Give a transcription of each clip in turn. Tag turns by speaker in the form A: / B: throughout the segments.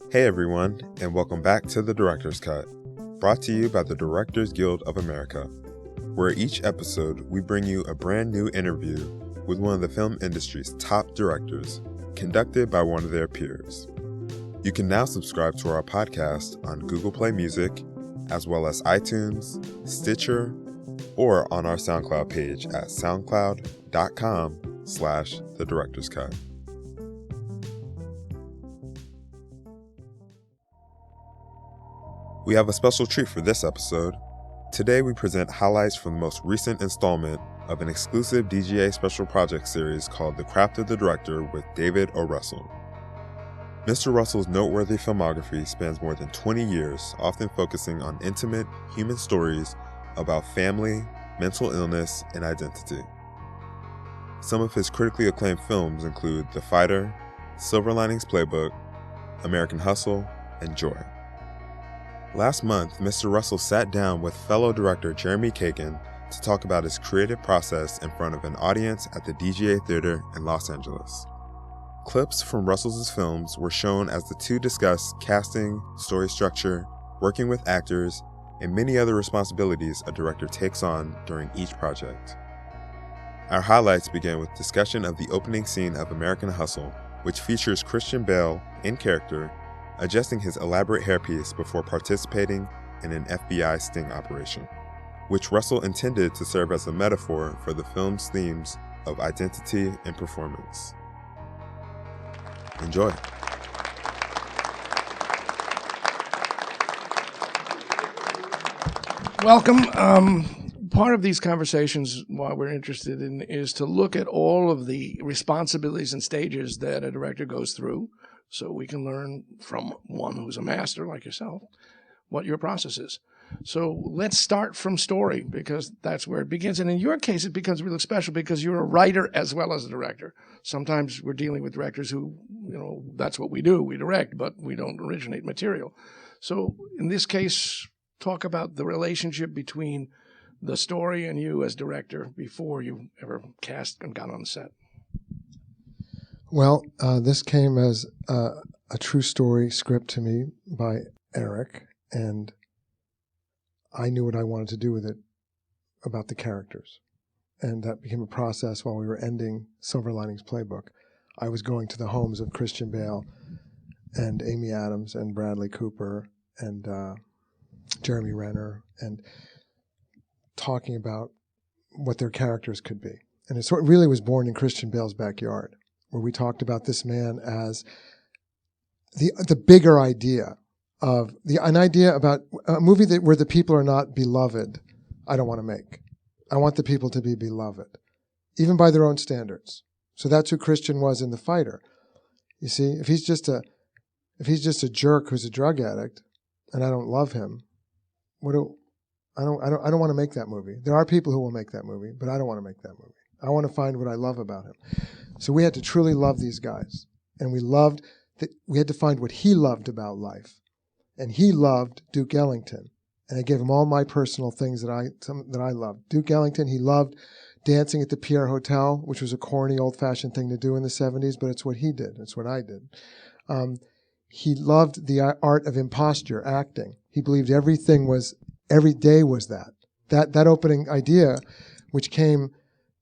A: Hey everyone, and welcome back to The Director's Cut, brought to you by the Directors Guild of America, where each episode we bring you a brand new interview with one of the film industry's top directors, conducted by one of their peers. You can now subscribe to our podcast on Google Play Music, as well as iTunes, Stitcher, or on our SoundCloud page at soundcloud.com/The Director's Cut. We have a special treat for this episode. Today we present highlights from the most recent installment of an exclusive DGA special project series called The Craft of the Director with David O. Russell. Mr. Russell's noteworthy filmography spans more than 20 years, often focusing on intimate, human stories about family, mental illness, and identity. Some of his critically acclaimed films include The Fighter, Silver Linings Playbook, American Hustle, and Joy. Last month, Mr. Russell sat down with fellow director Jeremy Kagan to talk about his creative process in front of an audience at the DGA Theater in Los Angeles. Clips from Russell's films were shown as the two discussed casting, story structure, working with actors, and many other responsibilities a director takes on during each project. Our highlights began with discussion of the opening scene of American Hustle, which features Christian Bale, in character, adjusting his elaborate hairpiece before participating in an FBI sting operation, which Russell intended to serve as a metaphor for the film's themes of identity and performance. Enjoy.
B: Welcome. Part of these conversations, what we're interested in, is to look at all of the responsibilities and stages that a director goes through, so we can learn from one who's a master like yourself what your process is. So let's start from story, because that's where it begins. And in your case, it becomes really special because you're a writer as well as a director. Sometimes we're dealing with directors who, that's what we do. We direct, but we don't originate material. So in this case, talk about the relationship between the story and you as director before you ever cast and got on the set.
C: Well, this came as a true story script to me by Eric, and I knew what I wanted to do with it about the characters. And that became a process while we were ending Silver Linings Playbook. I was going to the homes of Christian Bale and Amy Adams and Bradley Cooper and Jeremy Renner and talking about what their characters could be. And it sort of really was born in Christian Bale's backyard, where we talked about this man as the bigger idea of an idea about a movie where the people are not beloved. I don't want to make. I want the people to be beloved, even by their own standards. So that's who Christian was in The Fighter. You see, if he's just a jerk who's a drug addict, and I don't love him, I don't want to make that movie. There are people who will make that movie, but I don't want to make that movie. I want to find what I love about him. So we had to truly love these guys, and we had to find what he loved about life, and he loved Duke Ellington, and I gave him all my personal things that I loved. Duke Ellington, he loved dancing at the Pierre Hotel, which was a corny, old-fashioned thing to do in the 70s, but it's what he did. It's what I did. He loved the art of imposture, acting. He believed every day was that. That opening idea, which came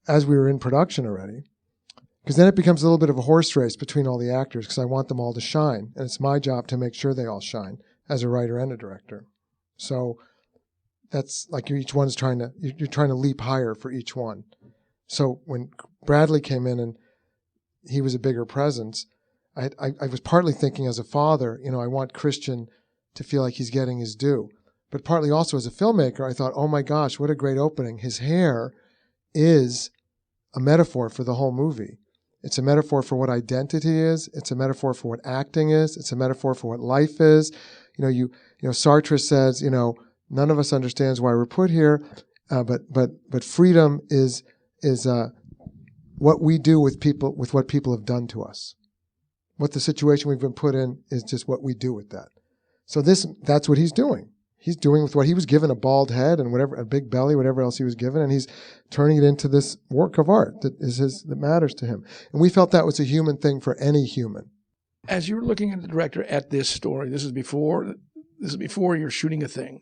C: as we were in production already, because then it becomes a little bit of a horse race between all the actors, because I want them all to shine, and it's my job to make sure they all shine as a writer and a director. So that's like you're trying to leap higher for each one. So when Bradley came in and he was a bigger presence, I was partly thinking as a father, I want Christian to feel like he's getting his due. But partly also as a filmmaker, I thought, oh my gosh, what a great opening. His hair is a metaphor for the whole movie. It's a metaphor for what identity is. It's a metaphor for what acting is. It's a metaphor for what life is. Sartre says, none of us understands why we're put here, but freedom is what we do with what people have done to us. What the situation we've been put in is just what we do with that. So that's what he's doing. He's doing with what he was given, a bald head and whatever, a big belly, whatever else he was given, and he's turning it into this work of art that matters to him. And we felt that was a human thing for any human.
B: As you're looking at the director at this story, this is before you're shooting a thing.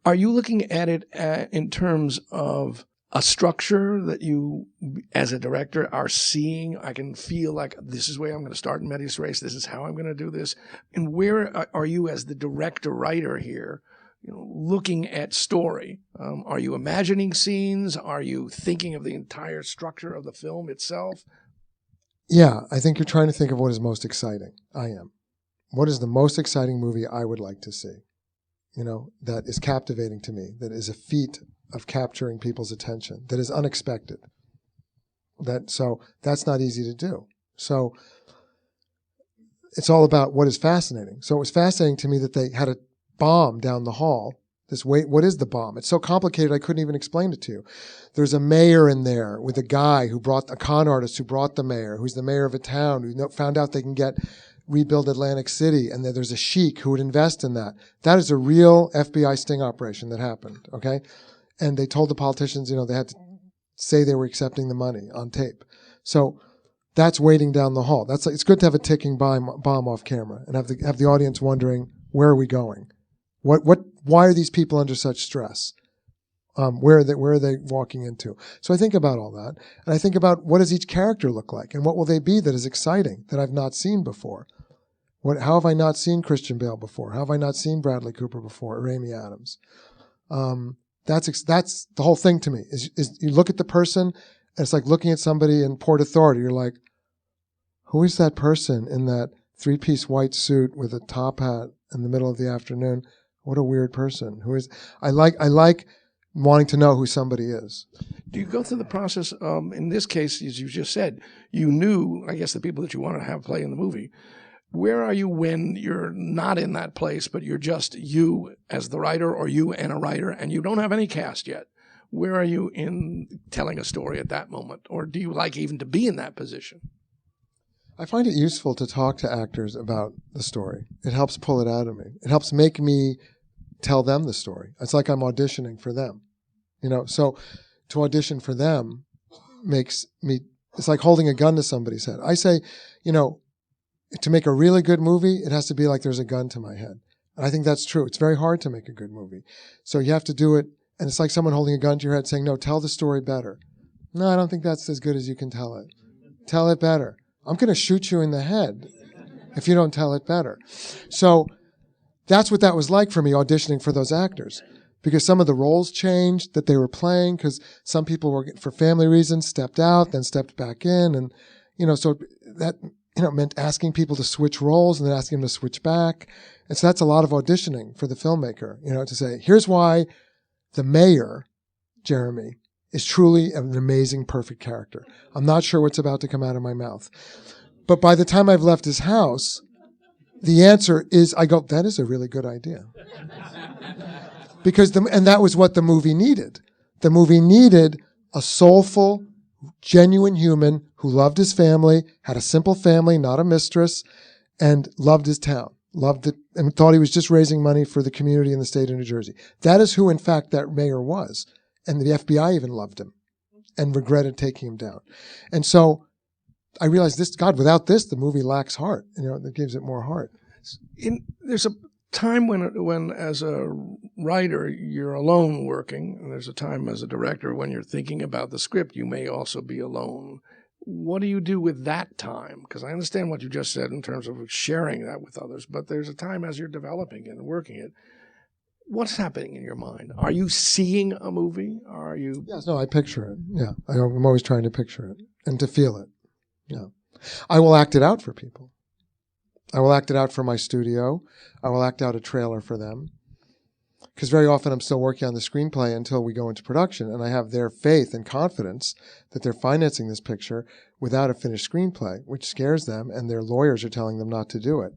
B: Are you looking at it in terms of a structure that you, as a director, are seeing? I can feel like this is where I'm going to start in medias res. This is how I'm going to do this. And where are you as the director-writer here, looking at story? Are you imagining scenes? Are you thinking of the entire structure of the film itself?
C: Yeah, I think you're trying to think of what is most exciting. I am. What is the most exciting movie I would like to see? That is captivating to me, that is a feat of capturing people's attention, that is unexpected. So that's not easy to do. So it's all about what is fascinating. So it was fascinating to me that they had a bomb down the hall. What is the bomb? It's so complicated I couldn't even explain it to you. There's a mayor in there with a guy a con artist who brought the mayor, who's the mayor of a town, who found out they can rebuild Atlantic City, and there's a sheik who would invest in that. That is a real FBI sting operation that happened, okay? And they told the politicians, they had to say they were accepting the money on tape. So that's waiting down the hall. It's good to have a ticking bomb off camera and have the audience wondering, where are we going? Why are these people under such stress? Where are they walking into? So I think about all that, and I think about what does each character look like, and what will they be that is exciting that I've not seen before. How have I not seen Christian Bale before? How have I not seen Bradley Cooper before, or Amy Adams? That's the whole thing to me. Is you look at the person, and it's like looking at somebody in Port Authority. You're like, who is that person in that 3-piece white suit with a top hat in the middle of the afternoon? What a weird person. Who is? I like wanting to know who somebody is.
B: Do you go through the process? In this case, as you just said, you knew, I guess, the people that you want to have play in the movie. Where are you when you're not in that place, but you're just you as the writer, or you and a writer, and you don't have any cast yet? Where are you in telling a story at that moment? Or do you like even to be in that position?
C: I find it useful to talk to actors about the story. It helps pull it out of me. It helps make me tell them the story. It's like I'm auditioning for them. So to audition for them makes me, it's like holding a gun to somebody's head. I say, to make a really good movie, it has to be like there's a gun to my head. And I think that's true. It's very hard to make a good movie. So you have to do it, and it's like someone holding a gun to your head saying, no, tell the story better. No, I don't think that's as good as you can tell it. Tell it better. I'm going to shoot you in the head if you don't tell it better. So that's what that was like for me, auditioning for those actors. Because some of the roles changed that they were playing, because some people were, for family reasons, stepped out, then stepped back in. And, so that, meant asking people to switch roles and then asking them to switch back. And so that's a lot of auditioning for the filmmaker, to say, here's why the mayor, Jeremy, is truly an amazing, perfect character. I'm not sure what's about to come out of my mouth. But by the time I've left his house, the answer is, I go, that is a really good idea. And that was what the movie needed. The movie needed a soulful, genuine human who loved his family, had a simple family, not a mistress, and loved his town, loved it, and thought he was just raising money for the community in the state of New Jersey. That is who, in fact, that mayor was. And the FBI even loved him and regretted taking him down. And so I realized without this, the movie lacks heart. That gives it more heart.
B: There's a time when as a writer, you're alone working, and there's a time as a director when you're thinking about the script, you may also be alone. What do you do with that time? Because I understand what you just said in terms of sharing that with others, but there's a time as you're developing it and working it. What's happening in your mind? Are you seeing a movie? Are you?
C: Yes, no, I picture it. Yeah, I'm always trying to picture it and to feel it. Yeah, I will act it out for people. I will act it out for my studio. I will act out a trailer for them. Because very often I'm still working on the screenplay until we go into production, and I have their faith and confidence that they're financing this picture without a finished screenplay, which scares them, and their lawyers are telling them not to do it.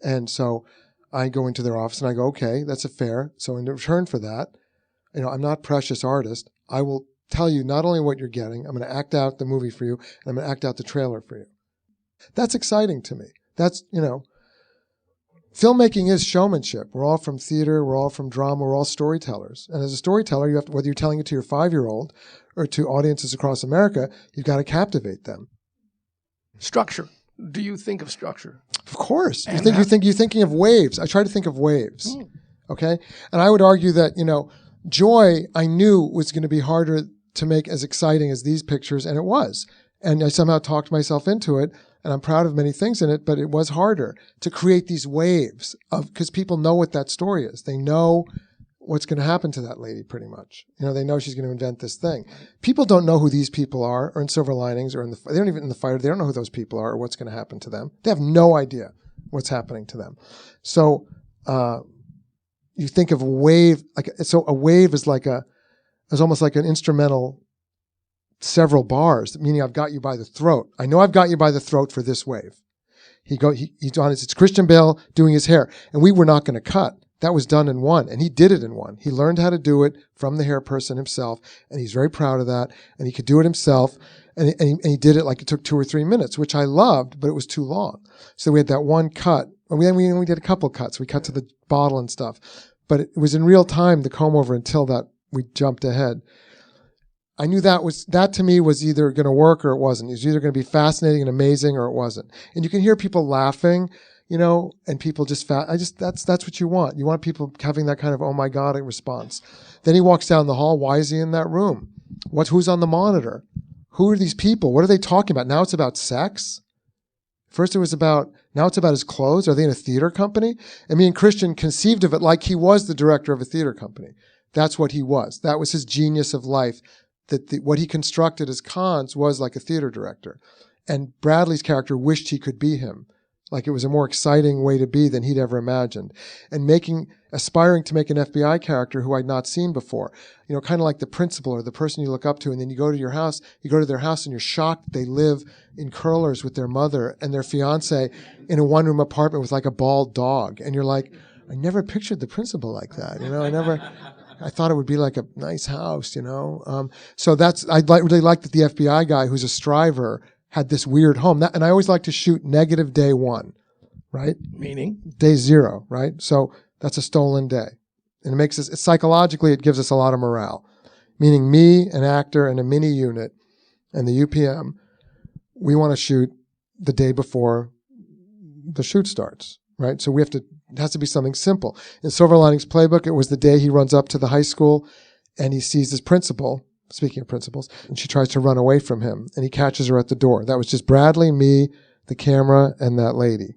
C: And so I go into their office and I go, okay, that's a fair. So in return for that, I'm not precious artist. I will tell you not only what you're getting, I'm going to act out the movie for you, and I'm going to act out the trailer for you. That's exciting to me. That's, filmmaking is showmanship. We're all from theater. We're all from drama. We're all storytellers. And as a storyteller, you have to, whether you're telling it to your 5-year-old or to audiences across America, you've got to captivate them.
B: Structure. Do you think of structure?
C: Of course.
B: And
C: You're thinking of waves. I try to think of waves. Okay? And I would argue that, Joy, I knew was going to be harder to make as exciting as these pictures, and it was. And I somehow talked myself into it, and I'm proud of many things in it, but it was harder to create these waves because people know what that story is. They know what's going to happen to that lady pretty much. They know she's going to invent this thing. People don't know who these people are, or in Silver Linings, or they don't even in the fighter, they don't know who those people are or what's going to happen to them. They have no idea what's happening to them. So, you think of a wave, a wave is almost like an instrumental, several bars, meaning I've got you by the throat. I know I've got you by the throat for this wave. He's on it's Christian Bale doing his hair, and we were not going to cut. That was done in one, and he did it in one. He learned how to do it from the hair person himself, and he's very proud of that, and he could do it himself, and he did it like it took 2 or 3 minutes, which I loved, but it was too long. So we had that one cut, and we did a couple cuts. We cut to the bottle and stuff, but it was in real time, the comb over, until that we jumped ahead. I knew that to me was either going to work or it wasn't. It was either going to be fascinating and amazing or it wasn't. And you can hear people laughing, and people just that's what you want. You want people having that kind of, oh my God, response. Then he walks down the hall. Why is he in that room? Who's on the monitor? Who are these people? What are they talking about? Now it's about sex. First now it's about his clothes. Are they in a theater company? And me and Christian conceived of it like he was the director of a theater company. That's what he was. That was his genius of life. What he constructed as Cons was like a theater director. And Bradley's character wished he could be him. Like it was a more exciting way to be than he'd ever imagined. And aspiring to make an FBI character who I'd not seen before. Kind of like the principal or the person you look up to, and then you go to their house and you're shocked they live in curlers with their mother and their fiance in a one-room apartment with like a bald dog. And you're like, I never pictured the principal like that. I thought it would be like a nice house, So really like that the FBI guy who's a striver had this weird home. And I always like to shoot negative day 1, right?
B: Meaning?
C: Day 0, right? So that's a stolen day. And it makes us, psychologically, it gives us a lot of morale. Meaning me, an actor, and a mini unit, and the UPM, we want to shoot the day before the shoot starts, right? So it has to be something simple. In Silver Linings Playbook, it was the day he runs up to the high school and he sees his principal, speaking of principals, and she tries to run away from him, and he catches her at the door. That was just Bradley, me, the camera, and that lady,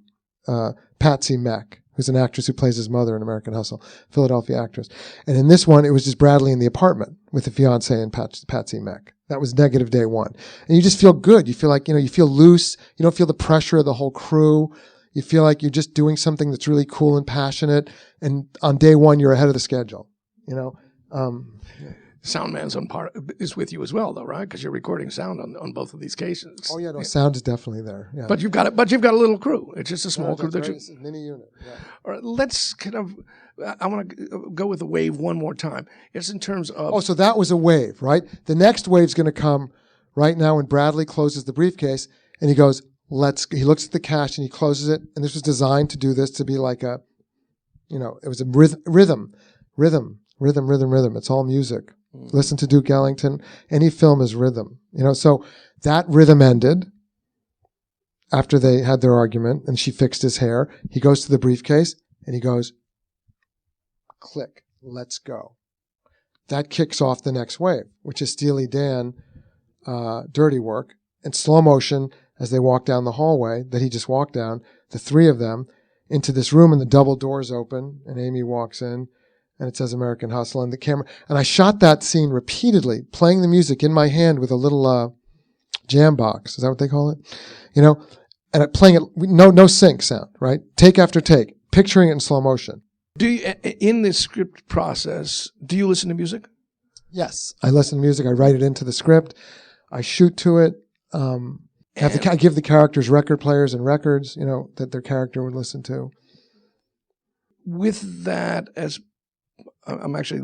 C: Patsy Meck, who's an actress who plays his mother in American Hustle, Philadelphia actress. And in this one, it was just Bradley in the apartment with the fiance and Patsy Meck. That was negative day 1. And you just feel good. You feel like, you feel loose. You don't feel the pressure of the whole crew. You feel like you're just doing something that's really cool and passionate. And on day 1, you're ahead of the schedule,
B: Soundman's is with you as well, though, right? Because you're recording sound on both of these cases.
C: Oh yeah, no, sound is definitely there. Yeah.
B: But you've got a little crew. It's just a small crew.
C: It's a mini unit. Yeah.
B: All right, let's I want to go with the wave one more time. It's in terms of.
C: Oh, so that was a wave, right? The next wave's going to come right now when Bradley closes the briefcase and he goes, he looks at the cash and he closes it. And this was designed to do this, to be like it was a rhythm. It's all music. Listen to Duke Ellington. Any film is rhythm. So that rhythm ended after they had their argument and she fixed his hair. He goes to the briefcase and he goes, click, let's go. That kicks off the next wave, which is Steely Dan, Dirty Work, in slow motion as they walk down the hallway that he just walked down, the 3 of them, into this room, and the double doors open and Amy walks in. And it says American Hustle and the camera. And I shot that scene repeatedly, playing the music in my hand with a little jam box. Is that what they call it? And playing it, no sync sound, right? Take after take, picturing it in slow motion.
B: Do you, in this script process, do you listen to music?
C: Yes. I listen to music. I write it into the script. I shoot to it. I give the characters record players and records, that their character would listen to.
B: With that as I'm actually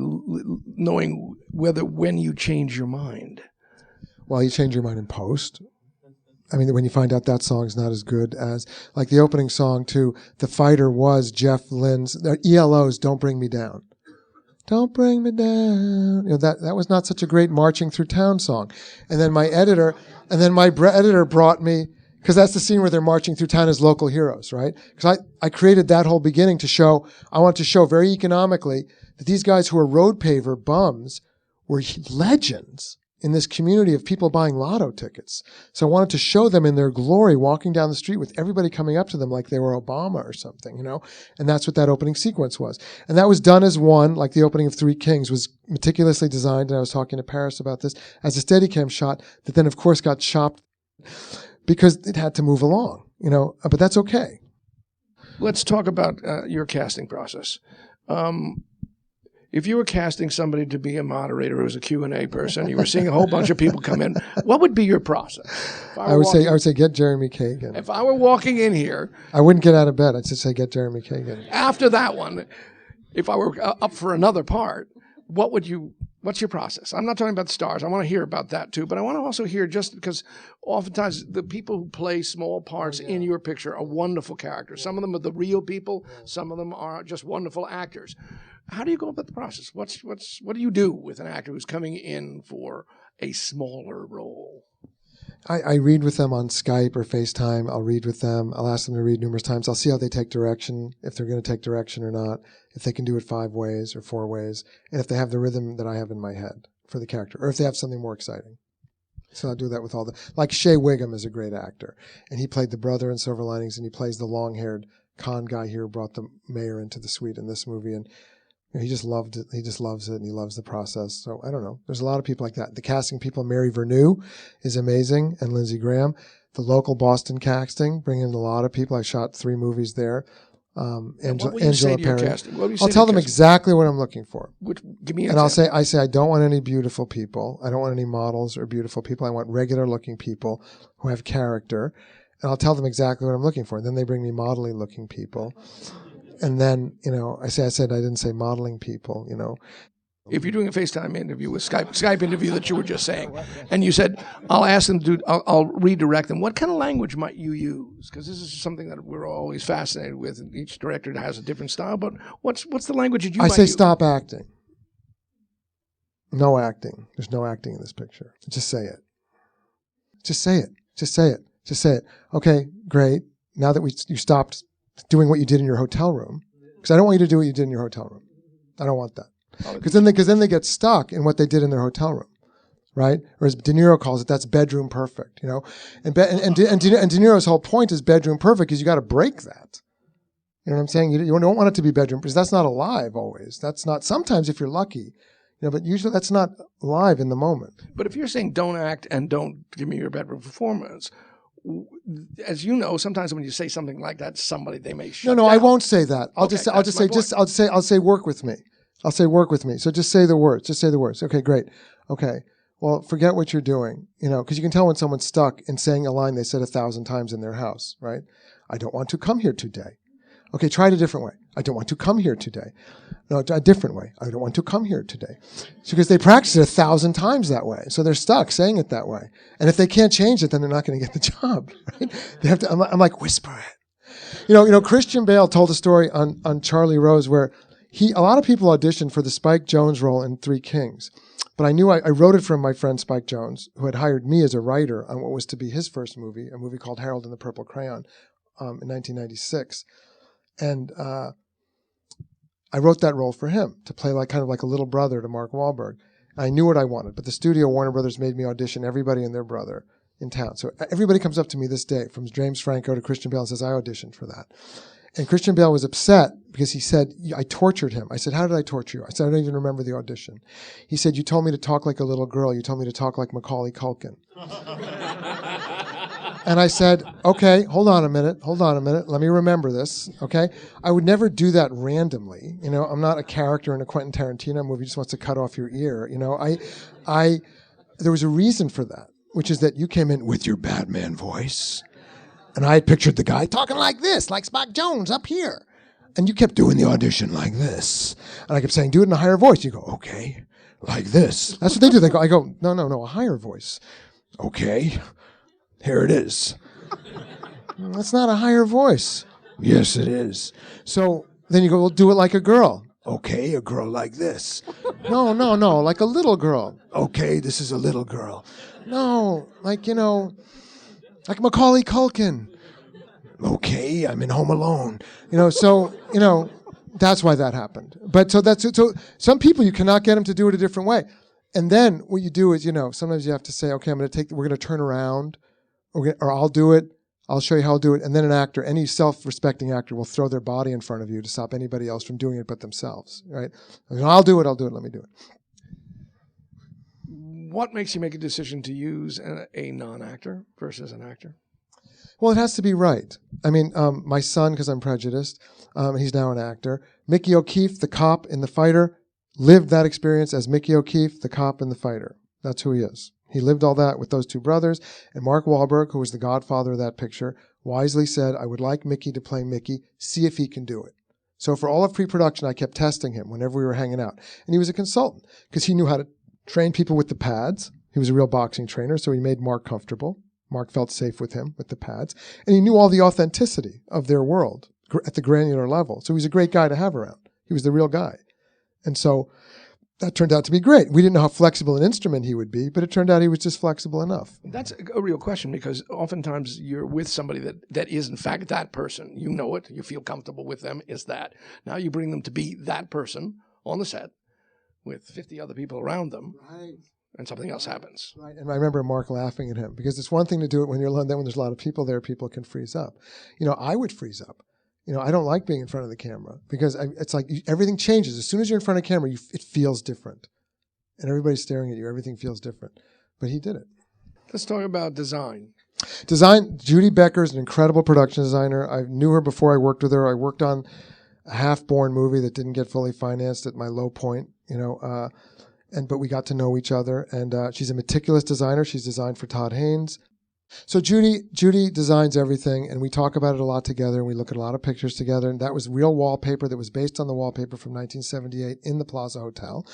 B: knowing when you change your mind.
C: Well, you change your mind in post. I mean, when you find out that song's not as good as, like the opening song to The Fighter was Jeff Lynne's, ELO's Don't Bring Me Down. Don't bring me down. That was not such a great marching through town song. And then my editor brought me, Because that's the scene where they're marching through town as local heroes, right? Because I created that whole beginning to show, I want to show very economically that these guys who are road paver bums were legends in this community of people buying lotto tickets. So I wanted to show them in their glory walking down the street with everybody coming up to them like they were Obama or something, And that's what that opening sequence was. And that was done as one, like the opening of Three Kings was meticulously designed, and I was talking to Paris about this, as a Steadicam shot that then, of course, got chopped because it had to move along, but that's okay.
B: Let's talk about your casting process. If you were casting somebody to be a moderator who's a Q&A person, you were seeing a whole bunch of people come in, what would be your process?
C: I would say get Jeremy Kagan.
B: If I were walking in here,
C: I wouldn't get out of bed. I'd just say get Jeremy Kagan.
B: After that one, if I were up for another part, what's your process? I'm not talking about the stars. I want to hear about that too, but I want to also hear, just because oftentimes the people who play small parts in your picture are wonderful characters. Some of them are the real people. Some of them are just wonderful actors. How do you go about the process? What do you do with an actor who's coming in for a smaller role?
C: I read with them on Skype or FaceTime. I'll read with them. I'll ask them to read numerous times. I'll see how they take direction, if they're going to take direction or not, if they can do it 5 ways or 4 ways, and if they have the rhythm that I have in my head for the character, or if they have something more exciting. So I'll do that with like Shea Wiggum is a great actor, and he played the brother in Silver Linings, and he plays the long-haired con guy here who brought the mayor into the suite in this movie, and he just loved it. He just loves it, and he loves the process. So I don't know. There's a lot of people like that. The casting people, Mary Vernew is amazing, and Lindsey Graham. The local Boston casting, bring in a lot of people. I shot 3 movies there. Angela Perry. I'll tell them exactly what I'm looking for.
B: Give me an
C: example.
B: And
C: I say I don't want any beautiful people. I don't want any models or beautiful people. I want regular looking people who have character. And I'll tell them exactly what I'm looking for. And then they bring me modelly looking people. And then, I said I didn't say modeling people,
B: If you're doing a FaceTime interview with Skype interview that you were just saying, and you said, I'll ask them to I'll redirect them, what kind of language might you use? Because this is something that we're always fascinated with, and each director has a different style, but what's the language that you might use?
C: I say stop acting. No acting. There's no acting in this picture. Just say it. Just say it. Just say it. Just say it. Okay, great. Now that you stopped doing what you did in your hotel room, because I don't want you to do what you did in your hotel room. I don't want that. Because then they get stuck in what they did in their hotel room, right? Or as De Niro calls it, that's bedroom perfect, And De Niro's whole point is bedroom perfect is you got to break that. You know what I'm saying? You don't want it to be bedroom, because that's not alive always. That's not, sometimes if you're lucky, but usually that's not live in the moment.
B: But if you're saying don't act and don't give me your bedroom performance, as you know, sometimes when you say something like that, somebody they may shut down.
C: I won't say that. I'll say work with me. I'll say work with me. So just say the words. Just say the words. Okay, great. Okay. Well, forget what you're doing, because you can tell when someone's stuck in saying a line they said 1,000 times in their house, right? I don't want to come here today. Okay, try it a different way. I don't want to come here today. No, a different way. I don't want to come here today. So because they practiced it 1,000 times that way. So they're stuck saying it that way. And if they can't change it, then they're not going to get the job, right? They have to, I'm like, whisper it. Christian Bale told a story on Charlie Rose where a lot of people auditioned for the Spike Jonze role in Three Kings. But I knew I wrote it from my friend Spike Jonze, who had hired me as a writer on what was to be his first movie, a movie called Harold and the Purple Crayon, in 1996. And I wrote that role for him to play kind of like a little brother to Mark Wahlberg. I knew what I wanted, but the studio, Warner Brothers, made me audition everybody and their brother in town. So everybody comes up to me this day, from James Franco to Christian Bale, and says, I auditioned for that. And Christian Bale was upset because he said, I tortured him. I said, how did I torture you? I said, I don't even remember the audition. He said, you told me to talk like a little girl. You told me to talk like Macaulay Culkin. And I said, okay, hold on a minute. Let me remember this, okay? I would never do that randomly. I'm not a character in a Quentin Tarantino movie who just wants to cut off your ear. There was a reason for that, which is that you came in with your Batman voice. And I had pictured the guy talking like this, like Spike Jonze up here. And you kept doing the audition like this. And I kept saying, do it in a higher voice. You go, okay, like this. That's what they do. I go, no, a higher voice. Okay, here it is. That's not a higher voice. Yes, it is. So then you go, well, do it like a girl. Okay, a girl like this. No, like a little girl. Okay, this is a little girl. No, Like Macaulay Culkin. Okay, I'm in Home Alone. That's why that happened. But so some people you cannot get them to do it a different way. And then what you do is, sometimes you have to say, okay, we're going to turn around, or I'll do it. I'll show you how I'll do it. And then an actor, any self-respecting actor, will throw their body in front of you to stop anybody else from doing it but themselves, right? I'll do it, let me do it.
B: What makes you make a decision to use a non-actor versus an actor?
C: Well, it has to be right. I mean, my son, because I'm prejudiced, he's now an actor. Mickey O'Keefe, the cop in The Fighter, lived that experience as Mickey O'Keefe, the cop in The Fighter. That's who he is. He lived all that with those two brothers. And Mark Wahlberg, who was the godfather of that picture, wisely said, I would like Mickey to play Mickey, see if he can do it. So for all of pre-production, I kept testing him whenever we were hanging out. And he was a consultant because he knew how to train people with the pads. He was a real boxing trainer, so he made Mark comfortable. Mark felt safe with him, with the pads. And he knew all the authenticity of their world at the granular level. So he was a great guy to have around. He was the real guy. And so that turned out to be great. We didn't know how flexible an instrument he would be, but it turned out he was just flexible enough.
B: That's a real question, because oftentimes you're with somebody that is in fact that person. You know it. You feel comfortable with them. Is that. Now you bring them to be that person on the set with 50 other people around them.
C: Right.
B: And something else happens.
C: Right. And I remember Mark laughing at him, because it's one thing to do it when you're alone. Then when there's a lot of people there, people can freeze up. I would freeze up. I don't like being in front of the camera, because it's like everything changes. As soon as you're in front of the camera, it feels different. And everybody's staring at you. Everything feels different. But he did it.
B: Let's talk about design.
C: Judy Becker's an incredible production designer. I knew her before I worked with her. I worked on a Half-Born movie that didn't get fully financed at my low point, but we got to know each other, and she's a meticulous designer. She's designed for Todd Haynes. So Judy designs everything, and we talk about it a lot together, and we look at a lot of pictures together, and that was real wallpaper that was based on the wallpaper from 1978 in the Plaza Hotel,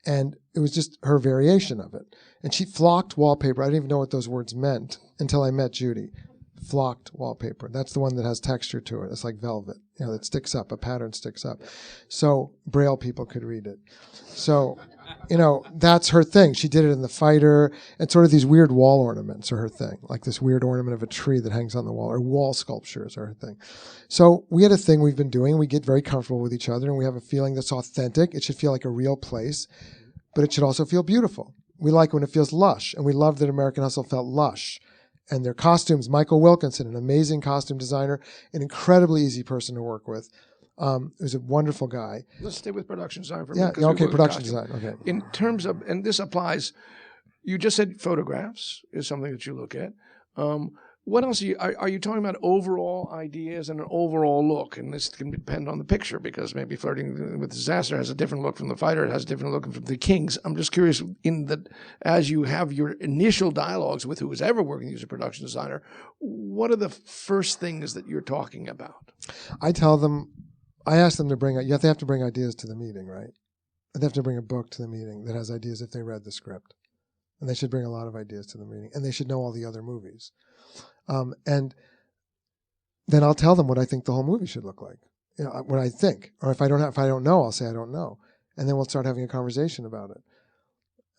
C: and it was just her variation of it. And she flocked wallpaper. I didn't even know what those words meant until I met Judy. Flocked wallpaper. That's the one that has texture to it. It's like velvet, that sticks up, a pattern sticks up. So Braille people could read it. So, that's her thing. She did it in The Fighter, and sort of these weird wall ornaments are her thing, like this weird ornament of a tree that hangs on the wall, or wall sculptures are her thing. So we had a thing we've been doing. We get very comfortable with each other, and we have a feeling that's authentic. It should feel like a real place, but it should also feel beautiful. We like when it feels lush, and we love that American Hustle felt lush. And their costumes, Michael Wilkinson, an amazing costume designer, an incredibly easy person to work with. He was a wonderful guy.
B: Let's stay with production design for a
C: minute.
B: Yeah,
C: okay, production design. Okay.
B: In terms of, and this applies, you just said photographs is something that you look at. What else are you talking about? Overall ideas and an overall look, and this can depend on the picture, because maybe Flirting with Disaster has a different look from The Fighter. It has a different look from The Kings. I'm just curious, as you have your initial dialogues with who's ever working as a production designer, what are the first things that you're talking about?
C: I ask them to they have to bring ideas to the meeting, right? They have to bring a book to the meeting that has ideas if they read the script. And they should bring a lot of ideas to the meeting. And they should know all the other movies. And then I'll tell them what I think the whole movie should look like. What I think. Or if I don't know, I'll say I don't know. And then we'll start having a conversation about it.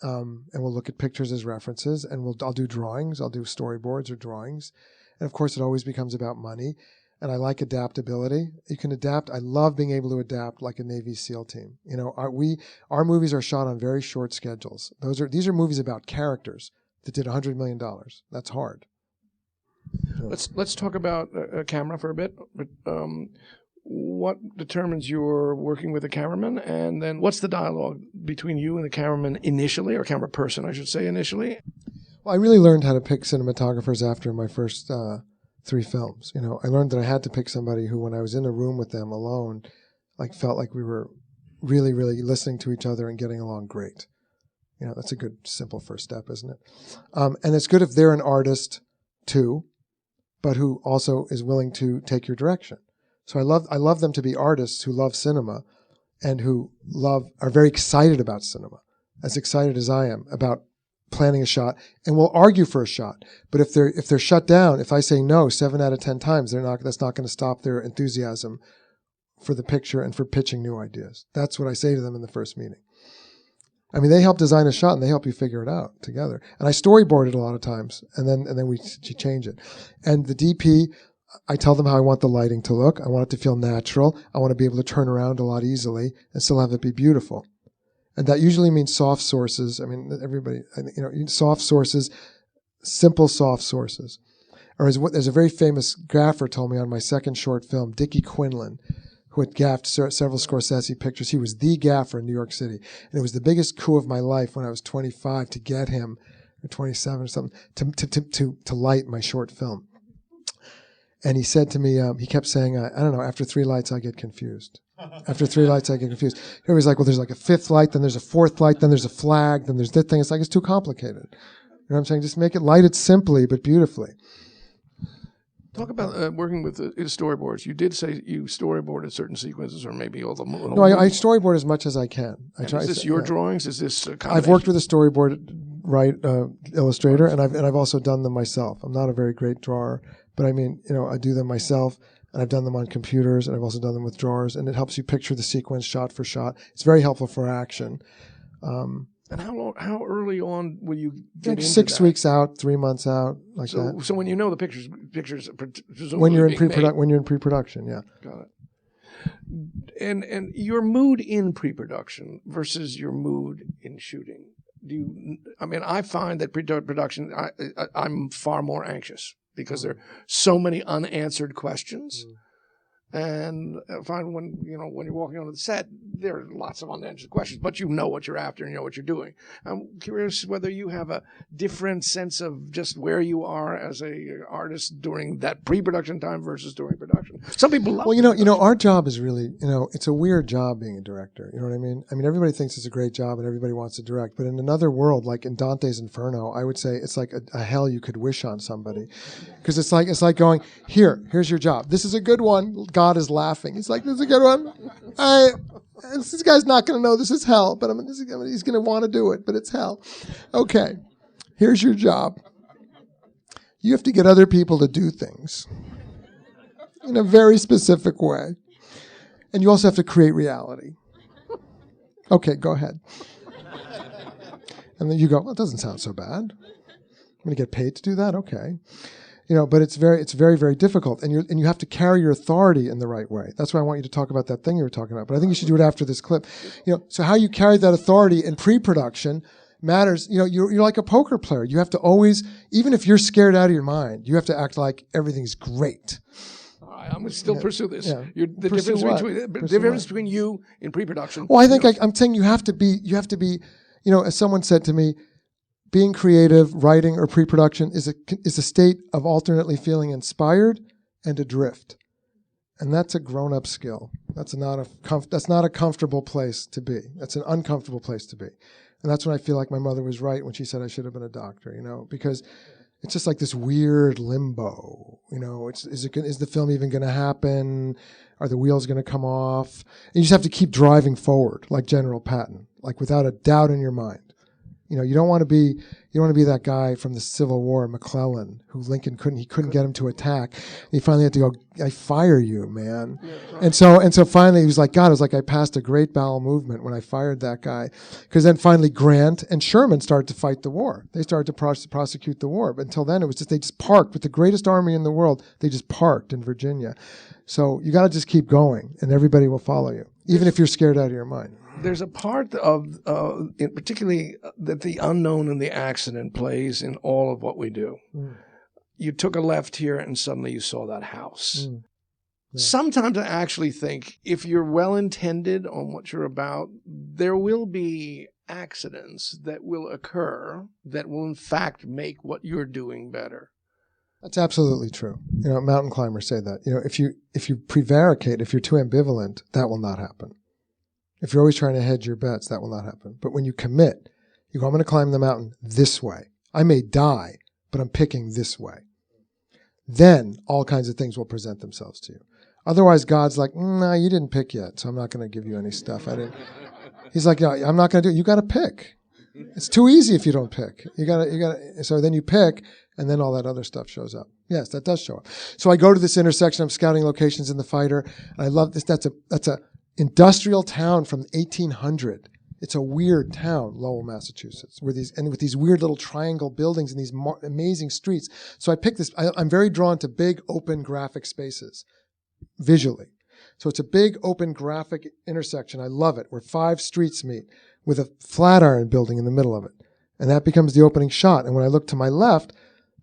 C: And we'll look at pictures as references, and I'll do drawings. I'll do storyboards or drawings. And of course, it always becomes about money. And I like adaptability. You can adapt. I love being able to adapt like a Navy SEAL team. Our movies are shot on very short schedules. These are movies about characters that did $100 million. That's hard.
B: Let's talk about a camera for a bit. What determines you're working with a cameraman, and then what's the dialogue between you and the cameraman initially, or camera person, I should say, initially?
C: Well, I really learned how to pick cinematographers after my first 3 films. I learned that I had to pick somebody who, when I was in a room with them alone, felt like we were really, really listening to each other and getting along great. That's a good, simple first step, isn't it? And it's good if they're an artist too, but who also is willing to take your direction. So I love them to be artists who love cinema and who are very excited about cinema, as excited as I am about planning a shot, and will argue for a shot. But if they're shut down, if I say no 7 out of 10 times, that's not going to stop their enthusiasm for the picture and for pitching new ideas. That's what I say to them in the first meeting. I mean, they help design a shot and they help you figure it out together. And I storyboard it a lot of times, and then we change it. And the DP, I tell them how I want the lighting to look. I want it to feel natural. I want to be able to turn around a lot easily and still have it be beautiful. And that usually means soft sources. I mean, everybody, soft sources, simple soft sources. Or as a very famous gaffer told me on my second short film, Dickie Quinlan, who had gaffed several Scorsese pictures. He was the gaffer in New York City. And it was the biggest coup of my life when I was 25 to get him, or 27 or something, to light my short film. And he said to me, he kept saying, I don't know, after 3 lights, I get confused. After 3 lights, I get confused. He was like, well, there's like a 5th light, then there's a 4th light, then there's a flag, then there's this thing. It's like, it's too complicated. You know what I'm saying? Just make it, light it simply, but beautifully.
B: Talk about working with storyboards. You did say you storyboarded certain sequences, or maybe all the.
C: No, I storyboard as much as I can.
B: Is this your drawings? Is this?
C: I've worked with a storyboard illustrator, and I've also done them myself. I'm not a very great drawer, but I mean, I do them myself, and I've done them on computers, and I've also done them with drawers, and it helps you picture the sequence shot for shot. It's very helpful for action.
B: And how early on will you get
C: like
B: into
C: 6
B: that?
C: weeks out, 3 months out, like that.
B: So when you know the pictures
C: When you're in pre-production, yeah.
B: Got it. And your mood in pre-production versus your mood in shooting. I find that pre-production, I'm far more anxious because there are so many unanswered questions. And I find when you're walking onto the set, there are lots of unanswered questions, but you know what you're after and you know what you're doing. I'm curious whether you have a different sense of just where you are as a artist during that pre-production time versus during production. Some people love.
C: Well, our job is really, it's a weird job being a director. You know what I mean? I mean, everybody thinks it's a great job and everybody wants to direct, but in another world, like in Dante's Inferno, I would say it's like a hell you could wish on somebody, because it's like going, here's your job. This is a good one. God is laughing. He's like, this is a good one. This guy's not going to know this is hell, but he's going to want to do it, but it's hell. Okay, here's your job. You have to get other people to do things in a very specific way. And you also have to create reality. Okay, go ahead. And then you go, well, it doesn't sound so bad. I'm going to get paid to do that? Okay. But it's very, very difficult, and you have to carry your authority in the right way. That's why I want you to talk about that thing you were talking about. But I think you should do it after this clip. So how you carry that authority in pre-production matters. You're like a poker player. You have to always, even if you're scared out of your mind, you have to act like everything's great.
B: I'm going to still pursue this.
C: Yeah.
B: The difference between you in pre-production.
C: Well, I think I'm saying you have to be. As someone said to me, being creative, writing, or pre-production is a state of alternately feeling inspired and adrift, and that's a grown-up skill. That's not a comfortable place to be. That's an uncomfortable place to be, and that's when I feel like my mother was right when she said I should have been a doctor. Because it's just like this weird limbo. Is the film even going to happen? Are the wheels going to come off? And you just have to keep driving forward, like General Patton, like without a doubt in your mind. You don't want to be that guy from the Civil War, McClellan, who Lincoln couldn't get him to attack. And he finally had to go, I fire you, man. Yeah, right. And so finally he was like, God, it was like I passed a great bowel movement when I fired that guy. Because then finally Grant and Sherman started to fight the war. They started to prosecute the war. But until then, they just parked with the greatest army in the world. They just parked in Virginia. So you got to just keep going, and everybody will follow you, even if you're scared out of your mind.
B: There's a part of, particularly that the unknown and the accident plays in all of what we do. Mm. You took a left here and suddenly you saw that house. Mm. Yeah. Sometimes I actually think if you're well-intended on what you're about, there will be accidents that will occur that will in fact make what you're doing better.
C: That's absolutely true. Mountain climbers say that. If you prevaricate, if you're too ambivalent, that will not happen. If you're always trying to hedge your bets, that will not happen. But when you commit, you go, I'm going to climb the mountain this way. I may die, but I'm picking this way. Then all kinds of things will present themselves to you. Otherwise, God's like, nah, you didn't pick yet, so I'm not going to give you any stuff. He's like, no, I'm not going to do it. You got to pick. It's too easy if you don't pick. You got to. So then you pick, and then all that other stuff shows up. Yes, that does show up. So I go to this intersection. I'm scouting locations in the fighter, and I love this. That's a industrial town from 1800. it's a weird town, Lowell, Massachusetts, with these weird little triangle buildings and these amazing streets. So I picked this. I'm very drawn to big, open, graphic spaces, visually. So it's a big, open, graphic intersection. I love it, where 5 streets meet with a Flatiron building in the middle of it. And that becomes the opening shot. And when I look to my left,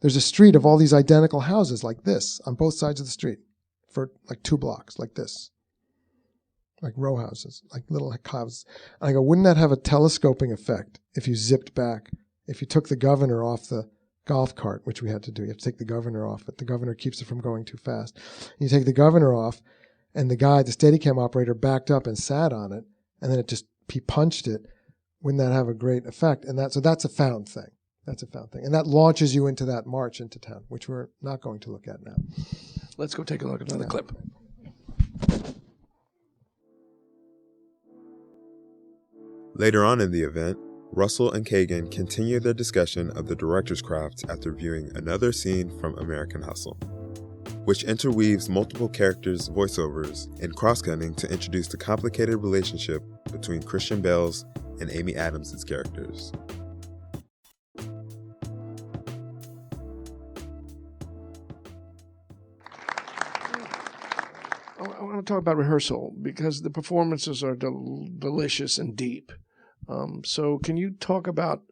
C: there's a street of all these identical houses like this on both sides of the street for like 2 blocks, like this. Like row houses, like little houses. And I go, wouldn't that have a telescoping effect if you zipped back, if you took the governor off the golf cart, which we had to do. You have to take the governor off it. The governor keeps it from going too fast. You take the governor off, and the guy, the Steadicam operator, backed up and sat on it, and then he punched it. Wouldn't that have a great effect? And so that's a found thing. That's a found thing. And that launches you into that march into town, which we're not going to look at now.
B: Let's go take a look at another clip.
A: Later on in the event, Russell and Kagan continue their discussion of the director's craft after viewing another scene from American Hustle, which interweaves multiple characters' voiceovers and cross-cutting to introduce the complicated relationship between Christian Bale's and Amy Adams' characters.
B: I want to talk about rehearsal because the performances are delicious and deep. So can you talk about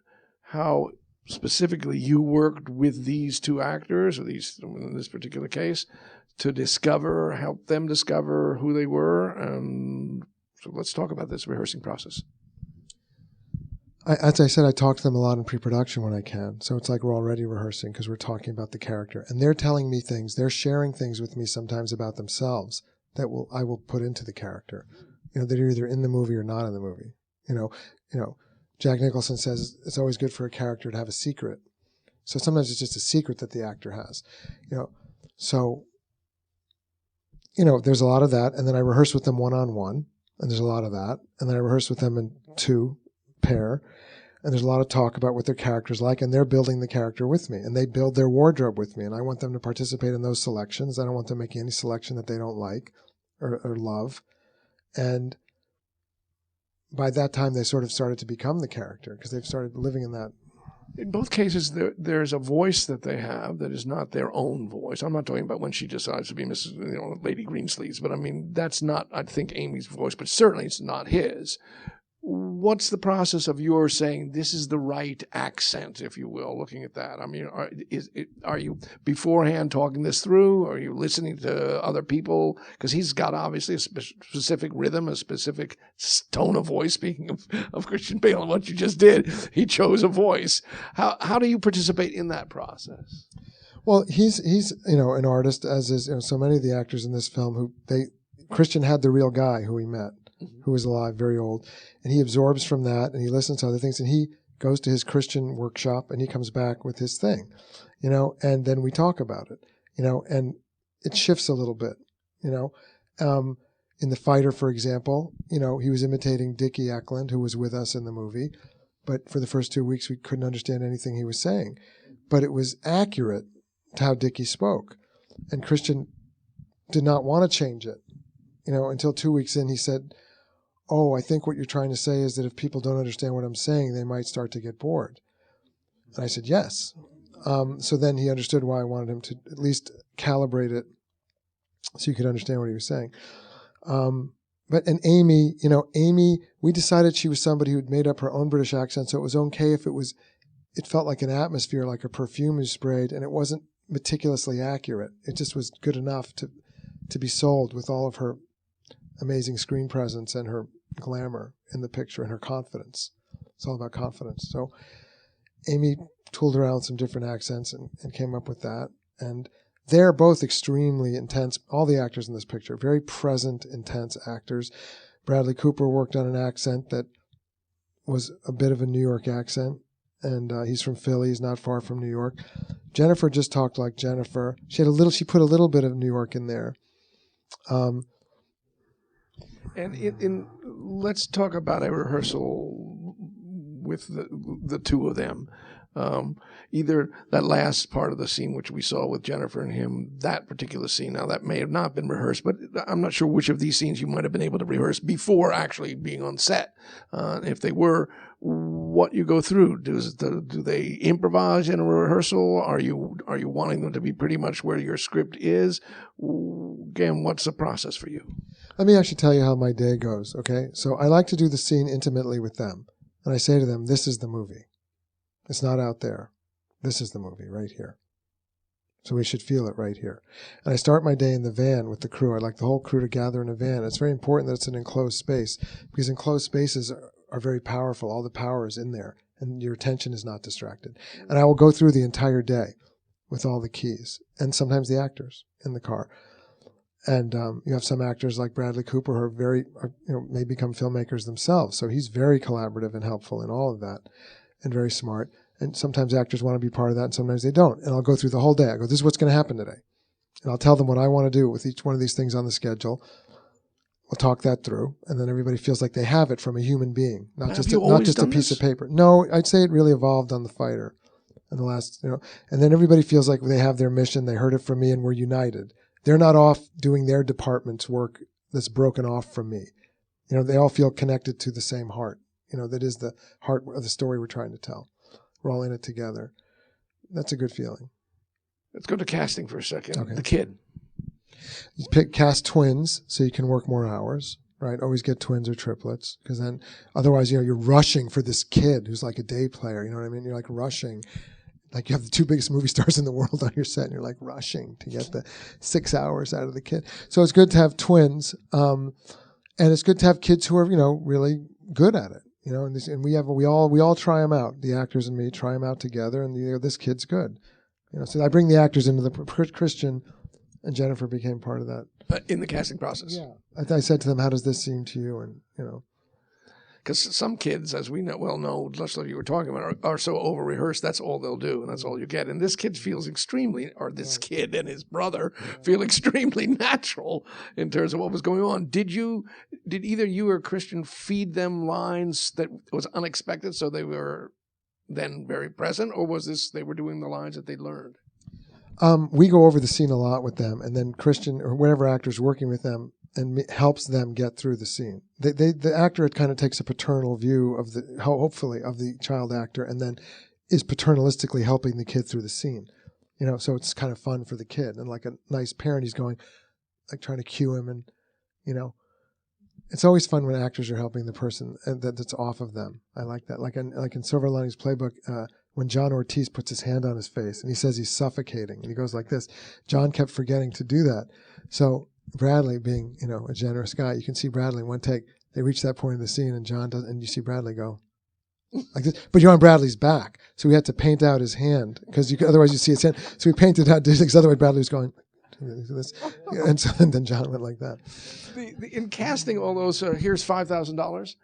B: how specifically you worked with these 2 actors, or in this particular case, to help them discover who they were? So let's talk about this rehearsing process.
C: As I said, I talk to them a lot in pre-production when I can. So it's like we're already rehearsing because we're talking about the character. And they're telling me things. They're sharing things with me sometimes about themselves that I will put into the character. They're either in the movie or not in the movie. Jack Nicholson says it's always good for a character to have a secret. So sometimes it's just a secret that the actor has. So there's a lot of that. And then I rehearse with them one-on-one. And there's a lot of that. And then I rehearse with them in 2 pair. And there's a lot of talk about what their character's like, and they're building the character with me, and they build their wardrobe with me, and I want them to participate in those selections. I don't want them making any selection that they don't like or love. And by that time, they sort of started to become the character because they've started living in that.
B: In both cases, there's a voice that they have that is not their own voice. I'm not talking about when she decides to be Mrs. Lady Greensleeves, but I mean, that's not, I think, Amy's voice, but certainly it's not his. What's the process of your saying this is the right accent, if you will, looking at that? I mean, are you beforehand talking this through? Are you listening to other people? Because he's got obviously a specific rhythm, a specific tone of voice. Speaking of Christian Bale and what you just did, he chose a voice. How do you participate in that process?
C: Well, he's an artist, as is so many of the actors in this film. Christian had the real guy who he met, who was alive, very old, and he absorbs from that, and he listens to other things, and he goes to his Christian workshop, and he comes back with his thing, and then we talk about it, and it shifts a little bit, in The Fighter, for example, he was imitating Dickie Eklund, who was with us in the movie, but for the first 2 weeks, we couldn't understand anything he was saying, but it was accurate to how Dickie spoke, and Christian did not want to change it, until 2 weeks in, he said, "Oh, I think what you're trying to say is that if people don't understand what I'm saying, they might start to get bored." And I said, "Yes." So then he understood why I wanted him to at least calibrate it so you could understand what he was saying. But Amy, we decided she was somebody who'd made up her own British accent, so it was okay if it felt like an atmosphere, like a perfume you sprayed, and it wasn't meticulously accurate. It just was good enough to be sold with all of her amazing screen presence and her glamour in the picture and her confidence. It's all about confidence. So Amy tooled around with some different accents and came up with that. And they're both extremely intense. All the actors in this picture, very present, intense actors. Bradley Cooper worked on an accent that was a bit of a New York accent. And he's from Philly. He's not far from New York. Jennifer just talked like Jennifer. She put a little bit of New York in there.
B: And let's talk about a rehearsal with the 2 of them. Either that last part of the scene, which we saw with Jennifer and him, that particular scene. Now, that may have not been rehearsed, but I'm not sure which of these scenes you might have been able to rehearse before actually being on set. If they were, what you go through? Do they improvise in a rehearsal? Are you wanting them to be pretty much where your script is? Again, what's the process for you?
C: Let me actually tell you how my day goes, okay? So I like to do the scene intimately with them. And I say to them, this is the movie. It's not out there. This is the movie right here. So we should feel it right here. And I start my day in the van with the crew. I like the whole crew to gather in a van. It's very important that it's an enclosed space because enclosed spaces are very powerful. All the power is in there and your attention is not distracted. And I will go through the entire day with all the keys and sometimes the actors in the car. And you have some actors like Bradley Cooper who may become filmmakers themselves. So he's very collaborative and helpful in all of that and very smart. And sometimes actors want to be part of that and sometimes they don't. And I'll go through the whole day. I go, this is what's going to happen today. And I'll tell them what I want to do with each one of these things on the schedule. We'll talk that through. And then everybody feels like they have it from a human being, not just a piece of paper. No, I'd say it really evolved on The Fighter in the last, and then everybody feels like they have their mission. They heard it from me and we're united. They're not off doing their department's work that's broken off from me. They all feel connected to the same heart. That is the heart of the story we're trying to tell. We're all in it together. That's a good feeling.
B: Let's go to casting for a second.
C: Okay.
B: The kid.
C: You cast twins so you can work more hours, right? Always get twins or triplets because then otherwise, you're rushing for this kid who's like a day player. You know what I mean? You're like rushing. Like you have the two biggest movie stars in the world on your set and you're like rushing to get the 6 hours out of the kid. So it's good to have twins. And it's good to have kids who are, really good at it. And we all try them out. The actors and me try them out together and this kid's good. So I bring the actors into the Christian and Jennifer became part of that.
B: In the casting process.
C: Yeah. I said to them, how does this seem to you? And,
B: because some kids, as we know, just like you were talking about, are so over-rehearsed, that's all they'll do, and that's all you get. And this kid feels this kid and his brother feel extremely natural in terms of what was going on. Did either you or Christian feed them lines that was unexpected, so they were then very present, or was this they were doing the lines that they learned?
C: We go over the scene a lot with them, and then Christian or whatever actor's working with them and helps them get through the scene. The actor kind of takes a paternal view of hopefully of the child actor, and then is paternalistically helping the kid through the scene. So it's kind of fun for the kid. And like a nice parent, he's going, like trying to cue him, and it's always fun when actors are helping the person that's off of them. I like that. Like in Silver Linings Playbook, when John Ortiz puts his hand on his face and he says he's suffocating, and he goes like this. John kept forgetting to do that, so. Bradley being, a generous guy, you can see Bradley in one take. They reach that point in the scene, and John does, and you see Bradley go like this. But you're on Bradley's back, so we had to paint out his hand because otherwise you see his hand. So we painted out because otherwise Bradley was going like this, and then John went like that.
B: In casting all those, here's $5,000.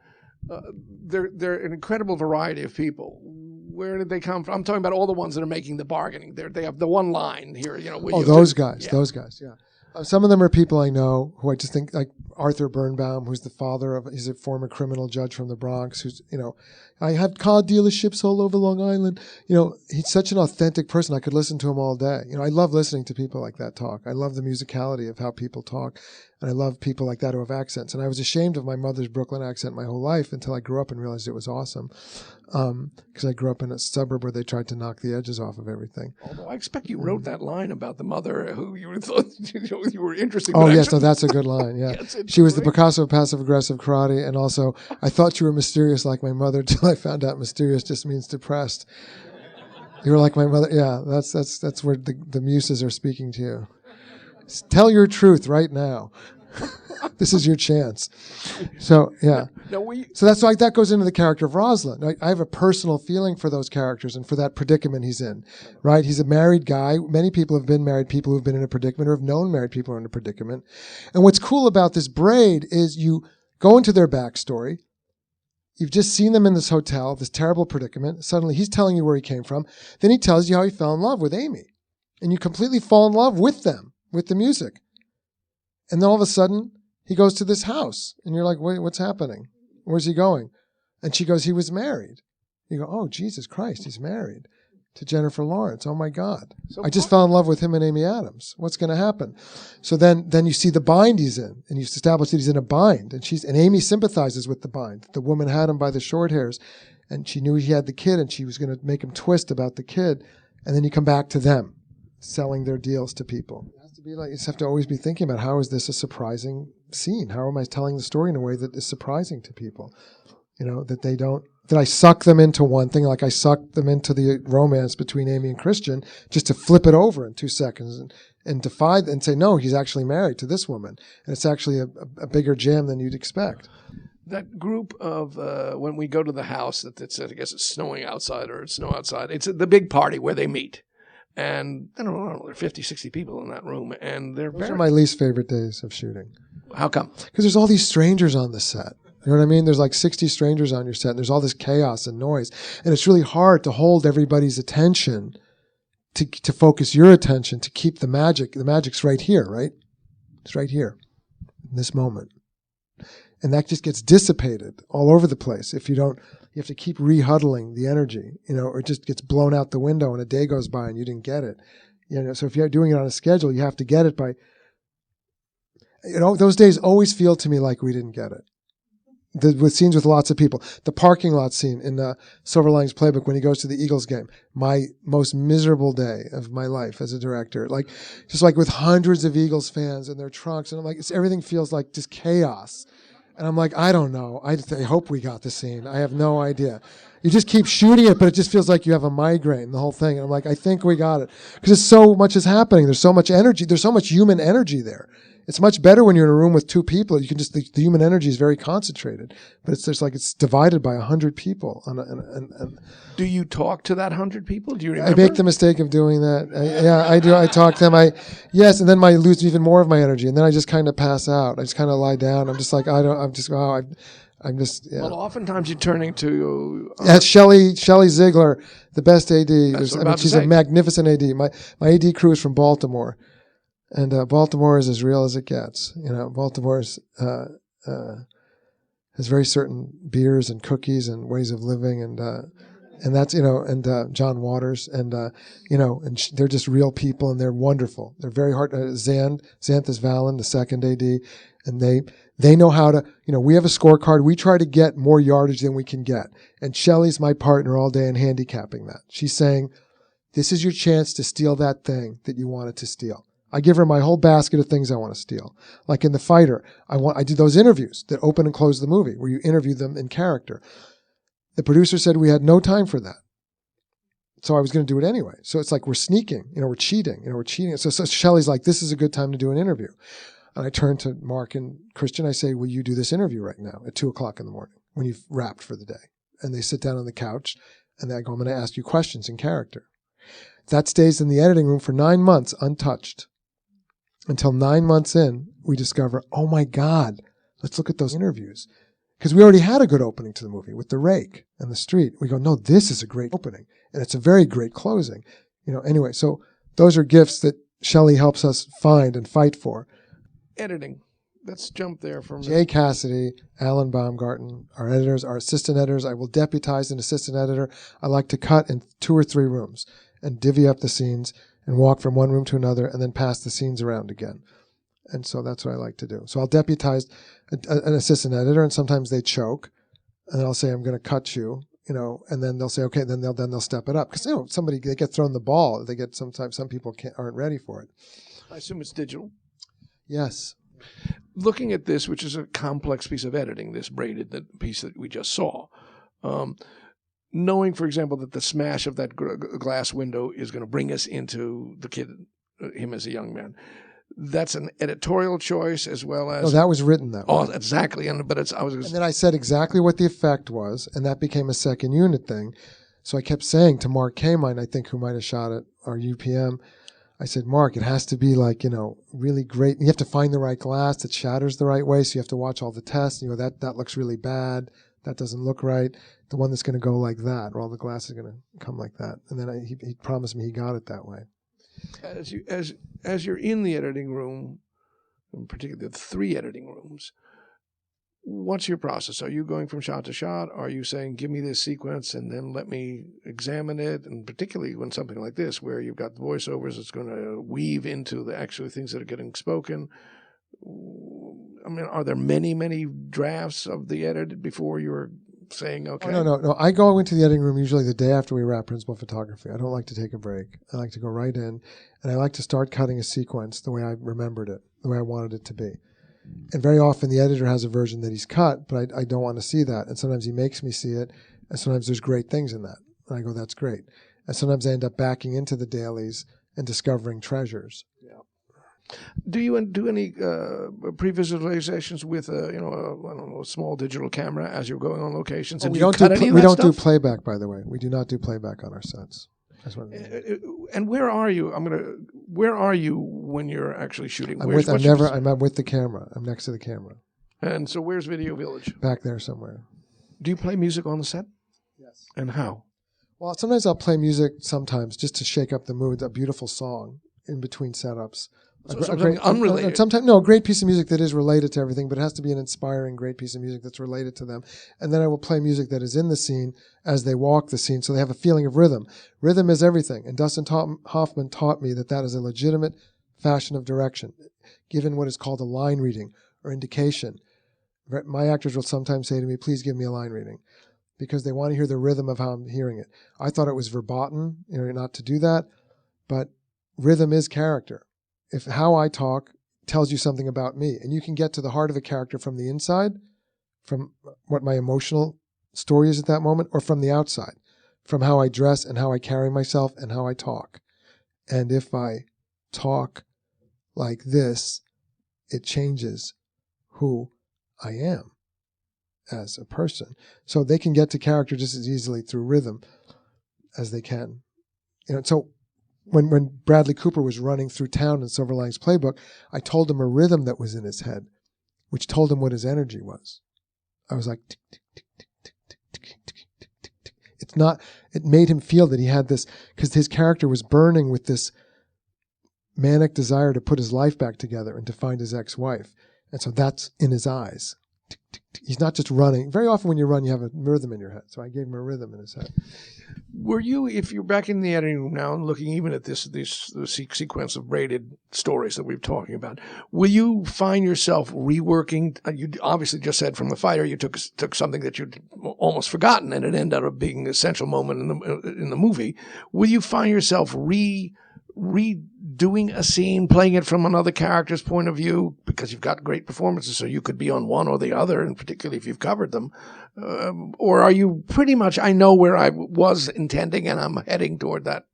B: They're an incredible variety of people. Where did they come from? I'm talking about all the ones that are making the bargaining. They have the one line here.
C: Those guys. Yeah. Some of them are people I know who I just think, like Arthur Birnbaum, who's the father of, he's a former criminal judge from the Bronx, who's, I have car dealerships all over Long Island. He's such an authentic person. I could listen to him all day. I love listening to people like that talk. I love the musicality of how people talk. And I love people like that who have accents. And I was ashamed of my mother's Brooklyn accent my whole life until I grew up and realized it was awesome. Because I grew up in a suburb where they tried to knock the edges off of everything.
B: Although I expect you wrote that line about the mother who you thought you were interested in.
C: Oh, yes, no, that's a good line, yeah.
B: Yes,
C: she was the Picasso of passive-aggressive karate, and also, I thought you were mysterious like my mother till I found out mysterious just means depressed. You were like my mother. Yeah, that's where the muses are speaking to you. Tell your truth right now. This is your chance. So, yeah. So that's like that goes into the character of Rosalind. I have a personal feeling for those characters and for that predicament he's in, right? He's a married guy. Many people have been married people who've been in a predicament or have known married people who are in a predicament. And what's cool about this braid is you go into their backstory. You've just seen them in this hotel, this terrible predicament. Suddenly he's telling you where he came from. Then he tells you how he fell in love with Amy. And you completely fall in love with them, with the music. And then all of a sudden, he goes to this house. And you're like, wait, what's happening? Where's he going? And she goes, he was married. You go, oh, Jesus Christ, he's married. to Jennifer Lawrence. Oh my God.
B: So
C: I just fell in love with him and Amy Adams. What's going to happen? So then you see the bind he's in, and you establish that he's in a bind, and Amy sympathizes with the bind. The woman had him by the short hairs, and she knew he had the kid, and she was going to make him twist about the kid. And then you come back to them selling their deals to people. It has to be like, you just have to always be thinking about, how is this a surprising scene? How am I telling the story in a way that is surprising to people? That I suck them into one thing, like I sucked them into the romance between Amy and Christian, just to flip it over in 2 seconds and defy and say, no, he's actually married to this woman. And it's actually a bigger jam than you'd expect.
B: That group of, when we go to the house, I guess it's snowing outside or it's snow outside, it's the big party where they meet. And I don't know, there are 50, 60 people in that room. And
C: Those are my least favorite days of shooting.
B: How come?
C: Because there's all these strangers on the set. You know what I mean? There's like 60 strangers on your set, and there's all this chaos and noise. And it's really hard to hold everybody's attention, to focus your attention, to keep the magic. The magic's right here, right? It's right here, in this moment. And that just gets dissipated all over the place. If you don't, you have to keep rehuddling the energy, or it just gets blown out the window and a day goes by and you didn't get it. So if you're doing it on a schedule, you have to get it by, those days always feel to me like we didn't get it. With scenes with lots of people. The parking lot scene in Silver Linings Playbook when he goes to the Eagles game. My most miserable day of my life as a director. Just with hundreds of Eagles fans in their trunks. And I'm like, everything feels like just chaos. And I'm like, I don't know. I hope we got the scene. I have no idea. You just keep shooting it, but it just feels like you have a migraine, the whole thing. And I'm like, I think we got it. Because so much is happening. There's so much energy. There's so much human energy there. It's much better when you're in a room with 2 people. You can just, the human energy is very concentrated, but it's divided by 100 people.
B: Do you talk to that 100 people? Do you remember?
C: I make the mistake of doing that. I do. I talk to them. Yes, and then I lose even more of my energy, and then I just kind of pass out. I just kind of lie down. I'm just like, yeah.
B: Well, oftentimes you're turning to...
C: That's Shelley Ziegler, the best AD. She's a magnificent AD. My AD crew is from Baltimore. And Baltimore is as real as it gets. Baltimore's has very certain beers and cookies and ways of living, and that's John Waters, and they're just real people, and they're wonderful. They're very hard. Xanthus Vallon, the second AD, and they know how to. We have a scorecard. We try to get more yardage than we can get, and Shelley's my partner all day in handicapping that. She's saying, "This is your chance to steal that thing that you wanted to steal." I give her my whole basket of things I want to steal. Like in The Fighter, I do those interviews that open and close the movie where you interview them in character. The producer said we had no time for that. So I was going to do it anyway. So it's like we're sneaking, we're cheating, So Shelley's like, this is a good time to do an interview. And I turn to Mark and Christian. I say, will you do this interview right now at 2:00 in the morning when you've wrapped for the day? And they sit down on the couch and I go, I'm going to ask you questions in character. That stays in the editing room for 9 months untouched. Until 9 months in, we discover, oh my God, let's look at those interviews. Because we already had a good opening to the movie with the rake and the street. We go, no, this is a great opening. And it's a very great closing. Anyway, so those are gifts that Shelley helps us find and fight for.
B: Editing. Let's jump there for a minute.
C: Jay Cassidy, Alan Baumgarten, our editors, our assistant editors. I will deputize an assistant editor. I like to cut in 2 or 3 rooms and divvy up the scenes and walk from one room to another and then pass the scenes around again. And so that's what I like to do. So I'll deputize an assistant editor, and sometimes they choke, and I'll say, I'm going to cut you, and then they'll say, okay, then they'll step it up. Because, they get thrown the ball. Sometimes some people aren't ready for it.
B: I assume it's digital.
C: Yes.
B: Looking at this, which is a complex piece of editing, this braided piece that we just saw, knowing, for example, that the smash of that glass window is going to bring us into the kid, him as a young man. That's an editorial choice as well as...
C: No, that was written that way.
B: Oh, exactly. And then
C: I said exactly what the effect was, and that became a second unit thing. So I kept saying to Mark Kamine, I think, who might have shot it, our UPM, I said, Mark, it has to be really great. You have to find the right glass that shatters the right way, so you have to watch all the tests. That looks really bad. That doesn't look right. The one that's going to go like that, or all the glass is going to come like that. And then he promised me he got it that way.
B: As you're in the editing room, in particular the 3 editing rooms, What's your process? Are you going from shot to shot? Are you saying, give me this sequence and then let me examine it? And particularly when something like this, where you've got the voiceovers, it's going to weave into the actual things that are getting spoken. I mean, are there many, many drafts of the edit before you're saying, okay?
C: Oh, no. I go into the editing room usually the day after we wrap principal photography. I don't like to take a break. I like to go right in, and I like to start cutting a sequence the way I remembered it, the way I wanted it to be. And very often the editor has a version that he's cut, but I don't want to see that. And sometimes he makes me see it, and sometimes there's great things in that. And I go, that's great. And sometimes I end up backing into the dailies and discovering treasures.
B: Yeah. Do you do any pre-visualizations with I don't know, a small digital camera as you're going on locations? And
C: we don't do playback, by the way. We do not do playback on our sets.
B: And where are you? Where are you when you're actually shooting?
C: I'm with the camera. I'm next to the camera.
B: And so where's Video Village?
C: Back there somewhere.
B: Do you play music on the set?
C: Yes.
B: And how?
C: Well, sometimes I'll play music sometimes just to shake up the mood, a beautiful song in between setups.
B: So something unrelated.
C: A great piece of music that is related to everything, but it has to be an inspiring, great piece of music that's related to them. And then I will play music that is in the scene as they walk the scene, so they have a feeling of rhythm. Rhythm is everything, and Dustin Hoffman taught me that is a legitimate fashion of direction, given what is called a line reading or indication. My actors will sometimes say to me, please give me a line reading, because they want to hear the rhythm of how I'm hearing it. I thought it was verboten, not to do that, but rhythm is character. If how I talk tells you something about me, and you can get to the heart of a character from the inside, from what my emotional story is at that moment, or from the outside, from how I dress and how I carry myself and how I talk. And if I talk like this, it changes who I am as a person. So they can get to character just as easily through rhythm as they can. So when Bradley Cooper was running through town in Silver Linings Playbook, I told him a rhythm that was in his head, which told him what his energy was. I was like, tick, tick, tick, tick, tick, tick, tick, tick, tick, tick, tick. It made him feel that he had this, because his character was burning with this manic desire to put his life back together and to find his ex-wife. And so that's in his eyes. Tick, tick, tick. He's not just running. Very often when you run, you have a rhythm in your head. So I gave him a rhythm in his head.
B: Were you, if you're back in the editing room now and looking even at this sequence of braided stories that we're talking about, will you find yourself reworking? You obviously just said from the fire you took something that you'd almost forgotten, and it ended up being an essential moment in the movie. Will you find yourself redoing a scene, playing it from another character's point of view, because you've got great performances, so you could be on one or the other, and particularly if you've covered them? Or are you pretty much, I know where I was intending and I'm heading toward that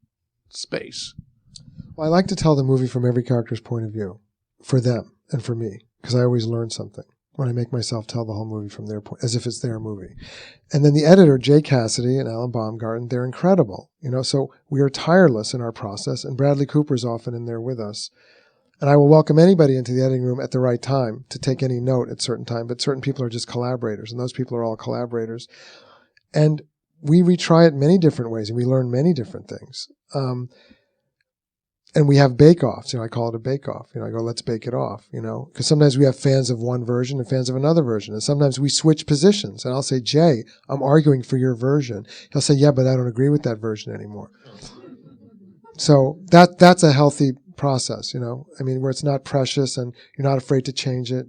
B: space?
C: Well, I like to tell the movie from every character's point of view, for them and for me, because I always learn something when I make myself tell the whole movie from their point, as if it's their movie. And then the editor, Jay Cassidy and Alan Baumgarten, they're incredible. So we are tireless in our process, and Bradley Cooper's often in there with us. And I will welcome anybody into the editing room at the right time to take any note at certain time, but certain people are just collaborators, and those people are all collaborators. And we retry it many different ways, and we learn many different things. And we have bake-offs. I call it a bake-off. I go, let's bake it off, because sometimes we have fans of one version and fans of another version. And sometimes we switch positions. And I'll say, Jay, I'm arguing for your version. He'll say, yeah, but I don't agree with that version anymore. So that's a healthy process, where it's not precious and you're not afraid to change it,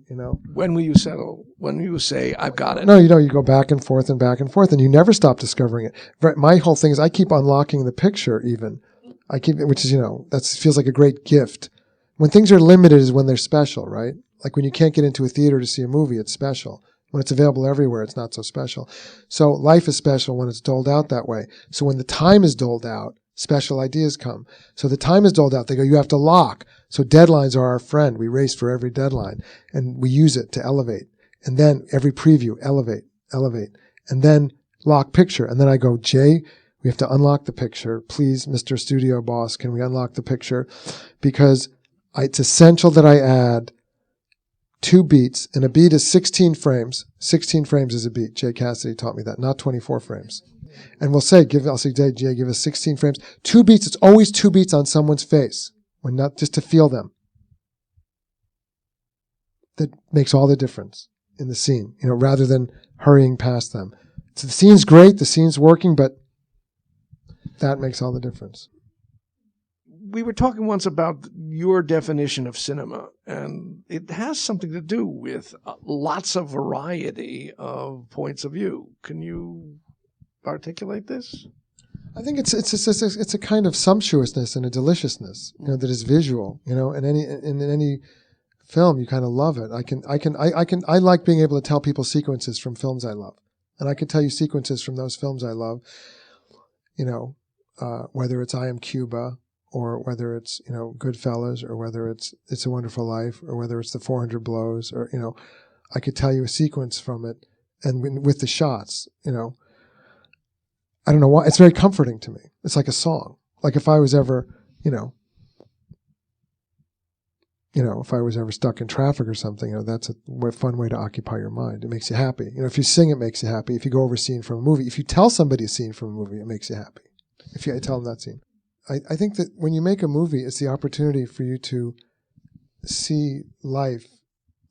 B: When will you settle? When will you say, I've got it?
C: No, you go back and forth, and you never stop discovering it. My whole thing is I keep unlocking the picture even. Which is, that feels like a great gift. When things are limited is when they're special, right? Like when you can't get into a theater to see a movie, it's special. When it's available everywhere, it's not so special. So life is special when it's doled out that way. So when the time is doled out, special ideas come. So the time is doled out. They go, you have to lock. So deadlines are our friend. We race for every deadline, and we use it to elevate. And then every preview, elevate. And then lock picture. And then I go, Jay, we have to unlock the picture. Please, Mr. Studio Boss, can we unlock the picture? Because it's essential that I add 2 beats, and a beat is 16 frames. 16 frames is a beat. Jay Cassidy taught me that, not 24 frames. And I'll say, Jay, give us 16 frames. 2 beats, it's always 2 beats on someone's face, just to feel them. That makes all the difference. in the scene, rather than hurrying past them. So the scene's great, the scene's working, but that makes all the difference.
B: We were talking once about your definition of cinema, and it has something to do with lots of variety of points of view. Can you articulate this?
C: I think it's a kind of sumptuousness and a deliciousness, that is visual. In any film, you kind of love it. I like being able to tell people sequences from films I love, and I can tell you sequences from those films I love. Whether it's I Am Cuba, or whether it's Goodfellas, or whether it's It's a Wonderful Life, or whether it's The 400 Blows, or I could tell you a sequence from it, and with the shots, I don't know why. It's very comforting to me. It's like a song. Like if I was ever, if I was ever stuck in traffic or something, that's a fun way to occupy your mind. It makes you happy. If you sing, it makes you happy. If you go over a scene from a movie, if you tell somebody a scene from a movie, it makes you happy. If you tell them that scene. I think that when you make a movie, it's the opportunity for you to see life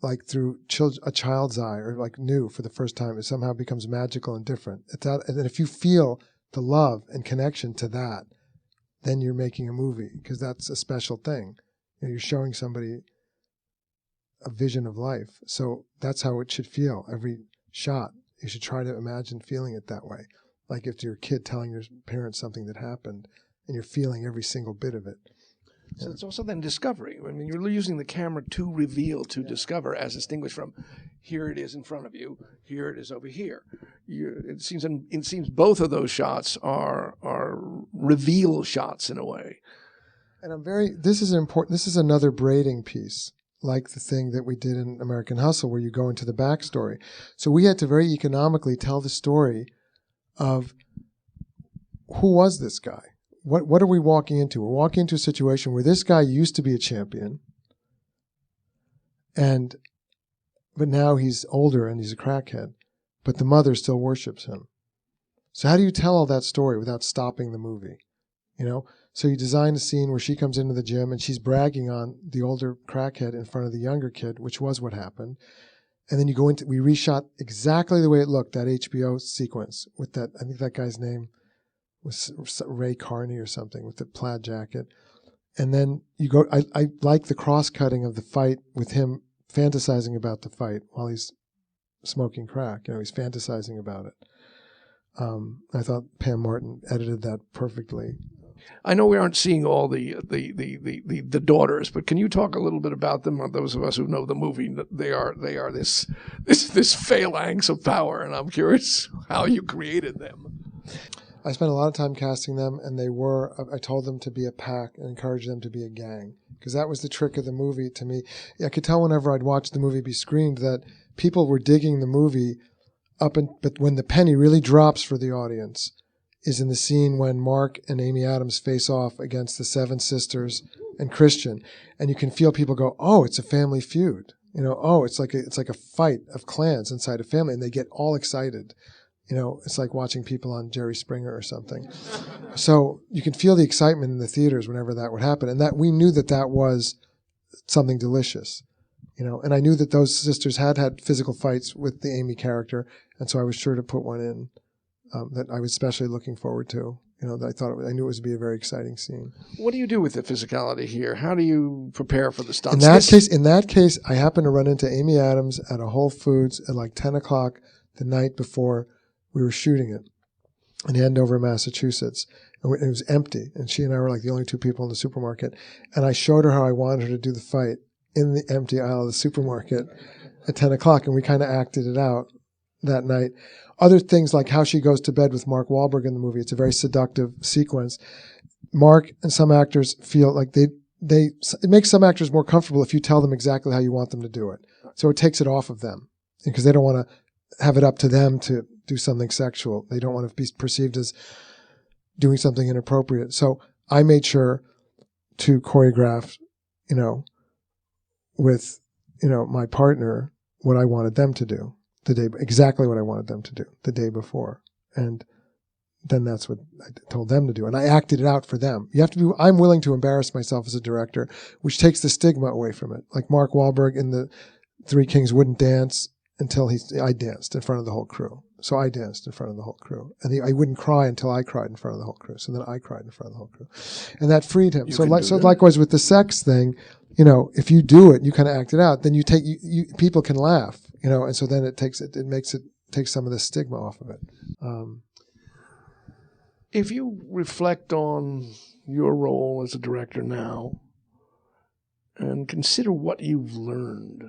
C: like through a child's eye, or like new for the first time. It somehow becomes magical and different. And then if you feel the love and connection to that, then you're making a movie, because that's a special thing. You're showing somebody a vision of life. So that's how it should feel. Every shot, you should try to imagine feeling it that way. Like if you're a kid telling your parents something that happened, and you're feeling every single bit of it.
B: So it's also then discovery. I mean, you're using the camera to reveal, to discover, as distinguished from here it is in front of you, here it is over here. It seems both of those shots are reveal shots in a way.
C: And this is another braiding piece, like the thing that we did in American Hustle, where you go into the backstory. So we had to very economically tell the story of who was this guy? What are we walking into? We're walking into a situation where this guy used to be a champion, but now he's older and he's a crackhead, but the mother still worships him. So how do you tell all that story without stopping the movie? So you design a scene where she comes into the gym and she's bragging on the older crackhead in front of the younger kid, which was what happened. And then we reshot exactly the way it looked, that HBO sequence with that, I think that guy's name was Ray Carney or something, with the plaid jacket. And then I like the cross-cutting of the fight with him fantasizing about the fight while he's smoking crack. He's fantasizing about it. I thought Pam Martin edited that perfectly.
B: I know we aren't seeing all the daughters, but can you talk a little bit about them? Those of us who know the movie, they are this phalanx of power, and I'm curious how you created them.
C: I spent a lot of time casting them, and I told them to be a pack and encouraged them to be a gang, because that was the trick of the movie to me. I could tell whenever I'd watch the movie be screened that people were digging the movie but when the penny really drops for the audience is in the scene when Mark and Amy Adams face off against the Seven Sisters and Christian, and you can feel people go, "Oh, it's a family feud." Oh, it's like a fight of clans inside a family, and they get all excited. It's like watching people on Jerry Springer or something. So you can feel the excitement in the theaters whenever that would happen. And that we knew that was something delicious, and I knew that those sisters had physical fights with the Amy character. And so I was sure to put one in that I was especially looking forward to, that I knew it was to be a very exciting scene.
B: What do you do with the physicality here? How do you prepare for the stunts?
C: In that case, I happened to run into Amy Adams at a Whole Foods at like 10 o'clock the night before we were shooting it in Andover, Massachusetts. And it was empty. And she and I were like the only two people in the supermarket. And I showed her how I wanted her to do the fight in the empty aisle of the supermarket at 10 o'clock. And we kind of acted it out that night. Other things like how she goes to bed with Mark Wahlberg in the movie. It's a very seductive sequence. Mark and some actors feel like it makes some actors more comfortable if you tell them exactly how you want them to do it. So it takes it off of them, because they don't want to have it up to them to do something sexual. They don't want to be perceived as doing something inappropriate. So I made sure to choreograph, with, my partner, what I wanted them to do exactly what I wanted them to do the day before. And then that's what I told them to do. And I acted it out for them. I'm willing to embarrass myself as a director, which takes the stigma away from it. Like Mark Wahlberg in the Three Kings wouldn't dance until I danced in front of the whole crew. So I danced in front of the whole crew. And I wouldn't cry until I cried in front of the whole crew. So then I cried in front of the whole crew. And that freed him. So likewise with the sex thing, if you do it, you kind of act it out, then people can laugh, and so then it takes some of the stigma off of it.
B: If you reflect on your role as a director now and consider what you've learned,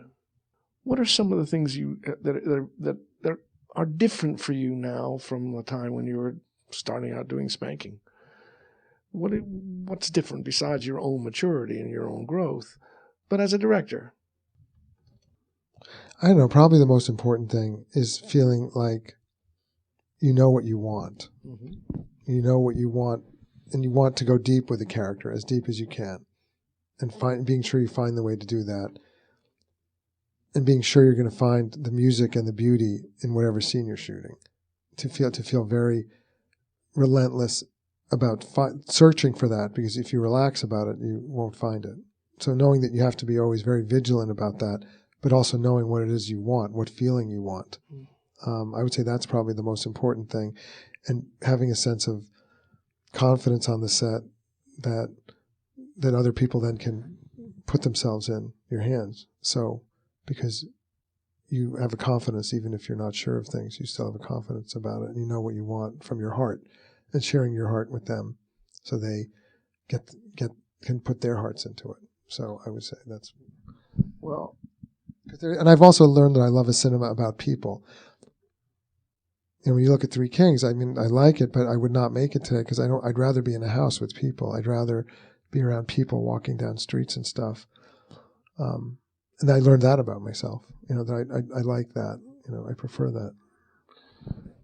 B: what are some of the things that are different for you now from the time when you were starting out doing spanking? What's different besides your own maturity and your own growth, but as a director?
C: I don't know. Probably the most important thing is feeling like you know what you want. Mm-hmm. You know what you want, and you want to go deep with the character, as deep as you can, and being sure you find the way to do that, and being sure you're going to find the music and the beauty in whatever scene you're shooting. To feel very relentless about searching for that, because if you relax about it, you won't find it. So knowing that you have to be always very vigilant about that, but also knowing what it is you want, what feeling you want. I would say that's probably the most important thing, and having a sense of confidence on the set that other people then can put themselves in your hands. So because you have a confidence, even if you're not sure of things, you still have a confidence about it, and you know what you want from your heart, and sharing your heart with them, so they can put their hearts into it. So I would say that's well. And I've also learned that I love a cinema about people. When you look at Three Kings, I mean, I like it, but I would not make it today because I'd rather be in a house with people. I'd rather be around people walking down streets and stuff. And I learned that about myself. That I like that. I prefer that.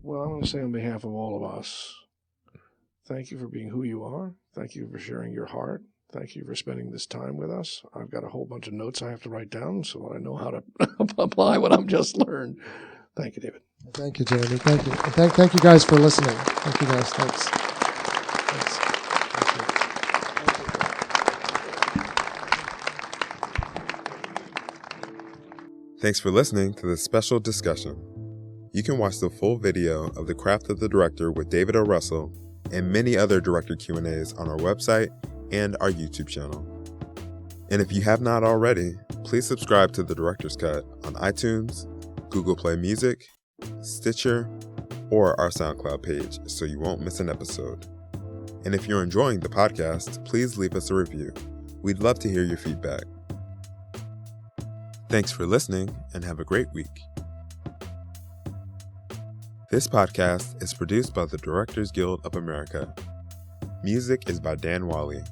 B: Well, I'm going to say on behalf of all of us, thank you for being who you are. Thank you for sharing your heart. Thank you for spending this time with us. I've got a whole bunch of notes I have to write down so I know how to apply what I've just learned. Thank you, David.
C: Thank you, Jeremy. Thank you. Thank you guys for listening. Thank you guys. Thanks.
A: Thanks for listening to this special discussion. You can watch the full video of The Craft of the Director with David O. Russell and many other director Q&As on our website and our YouTube channel. And if you have not already, please subscribe to The Director's Cut on iTunes, Google Play Music, Stitcher, or our SoundCloud page so you won't miss an episode. And if you're enjoying the podcast, please leave us a review. We'd love to hear your feedback. Thanks for listening and have a great week. This podcast is produced by the Directors Guild of America. Music is by Dan Wally.